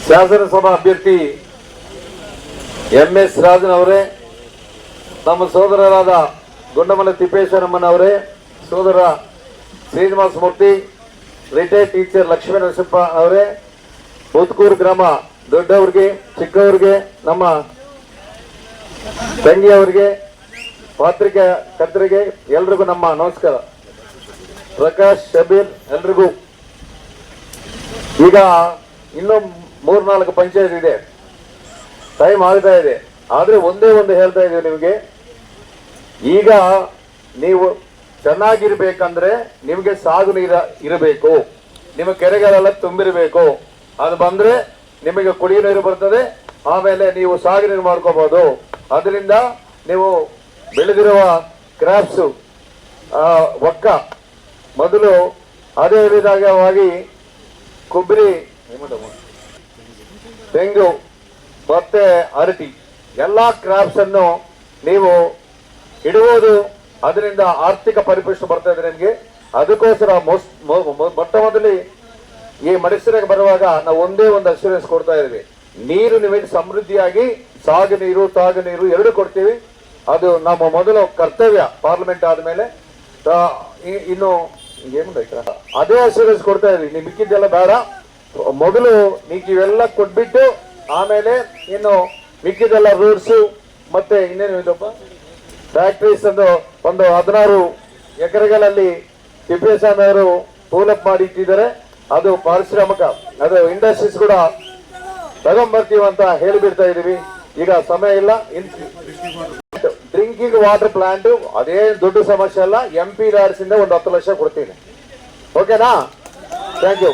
ಶಾಸನಸಭಾ ಅಭ್ಯರ್ಥಿ MS ರಾಜನ್ ಅವರೇ, ನಮ್ಮ ಸೋದರರಾದ ಗುಂಡಮಲೆ ತಿಪ್ಪೇಶ್ವರಮ್ಮನವರೇ, ಸೋದರ ಶ್ರೀನಿವಾಸ ಮೂರ್ತಿ, ರಿಟೈರ್ಡ್ ಟೀಚರ್ ಲಕ್ಷ್ಮೀ ನರಸಿಂಹ ಅವರೇ, ಬೂತ್ಕೂರು ಗ್ರಾಮ ದೊಡ್ಡವ್ರಿಗೆ ಚಿಕ್ಕವ್ರಿಗೆ, ನಮ್ಮ ತಂಗಿಯವರಿಗೆ, ಪಾತ್ರಿಕೆ ಕರ್ತರಿಗೆ ಎಲ್ರಿಗೂ ನಮ್ಮ ನಮಸ್ಕಾರ. ಪ್ರಕಾಶ್ ಶಬೀರ್ ಎಲ್ರಿಗೂ. ಈಗ ಇನ್ನೂ 3-4 ಪಂಚಾಯತ್ ಇದೆ, ಟೈಮ್ ಆಗ್ತಾ ಇದೆ. ಆದ್ರೆ ಒಂದೇ ಒಂದು ಹೇಳ್ತಾ ಇದೀವಿ ನಿಮಗೆ, ಈಗ ನೀವು ಚೆನ್ನಾಗಿರ್ಬೇಕಂದ್ರೆ ನಿಮಗೆ ಸಾಗು ನೀರ ಇರಬೇಕು, ನಿಮ್ಮ ಕೆರೆಗಳೆಲ್ಲ ತುಂಬಿರಬೇಕು. ಅದು ಬಂದ್ರೆ ನಿಮಗೆ ಕುಡಿಯೋ ನೀರು ಬರ್ತದೆ, ಆಮೇಲೆ ನೀವು ಸಾಗು ನೀರು ಮಾಡ್ಕೋಬಹುದು. ಅದರಿಂದ ನೀವು ಬೆಳೆದಿರುವ ಕ್ರಾಪ್ಸು ಒಕ್ಕ ಮೊದಲು ಅದೇ ವಿಧವಾಗಿ ಕೊಬ್ಬರಿ, ತೆಂಗು ಮತ್ತೆ ಅರಟಿ ಎಲ್ಲಾ ಕ್ರಾಪ್ಸ್ ಅನ್ನು ನೀವು ಇಡುವುದು, ಅದರಿಂದ ಆರ್ಥಿಕ ಪರಿಪುಷ್ಟ ಬರ್ತಾ ಇದೆ ನಿಮಗೆ. ಅದಕ್ಕೋಸ್ಕರ ಮೊಟ್ಟ ಮೊದಲಿ ಈ ಮಡಿಸರಿಗೆ ಬರುವಾಗ ನಾವು ಒಂದೇ ಒಂದು ಅಶ್ಯೂರೆನ್ಸ್ ಕೊಡ್ತಾ ಇದ್ವಿ, ನೀರು ನಿಮಗೆ ಸಮೃದ್ಧಿಯಾಗಿ ಸಾಗು ನೀರು ತಾಗು ನೀರು ಎರಡು ಕೊಡ್ತೀವಿ. ಅದು ನಮ್ಮ ಮೊದಲ ಕರ್ತವ್ಯ ಪಾರ್ಲಿಮೆಂಟ್ ಆದ್ಮೇಲೆ. ಇನ್ನು ಅದೇ ಅಶ್ಯೂರೆನ್ಸ್ ಕೊಡ್ತಾ ಇದ್ವಿ, ನೀವು ಮಿಕ್ಕಿದ್ದೆಲ್ಲ ಬೇಡ, ಮೊದಲು ನೀವು ಇವೆಲ್ಲ ಕೊಟ್ಬಿಟ್ಟು ಆಮೇಲೆ ಇನ್ನು ಮಿಕ್ಕಿದೆಲ್ಲ ರೋಡ್ಸು ಮತ್ತೆ ಇನ್ನೇನು ಇದಪ್ಪ ಫ್ಯಾಕ್ಟ್ರೀಸ್ ಒಂದು 16 ಎಕರೆಗಳಲ್ಲಿ ತಿಪ್ಪೇಸ್ವಾಮಿ ಅವರು ಪೂಲಪ್ ಮಾಡಿ ಇಟ್ಟಿದ್ದಾರೆ. ಅದು ಪಾರಿಶ್ರಾಮಿಕ, ಅದು ಇಂಡಸ್ಟ್ರೀಸ್ ಕೂಡ ತಗೊಂಡ್ಬರ್ತೀವಿ ಅಂತ ಹೇಳಿಬಿಡ್ತಾ ಇದೀವಿ. ಈಗ ಸಮಯ ಇಲ್ಲ. ಡ್ರಿಂಕಿಂಗ್ ವಾಟರ್ ಪ್ಲಾಂಟ್ ಅದೇ ದೊಡ್ಡ ಸಮಸ್ಯೆ ಅಲ್ಲ, MP ಲಾಡ್ಸ್ ಇಂದ ಒಂದು 10 ಲಕ್ಷ ಕೊಡ್ತೀನಿ. ಓಕೆನಾ? Thank you.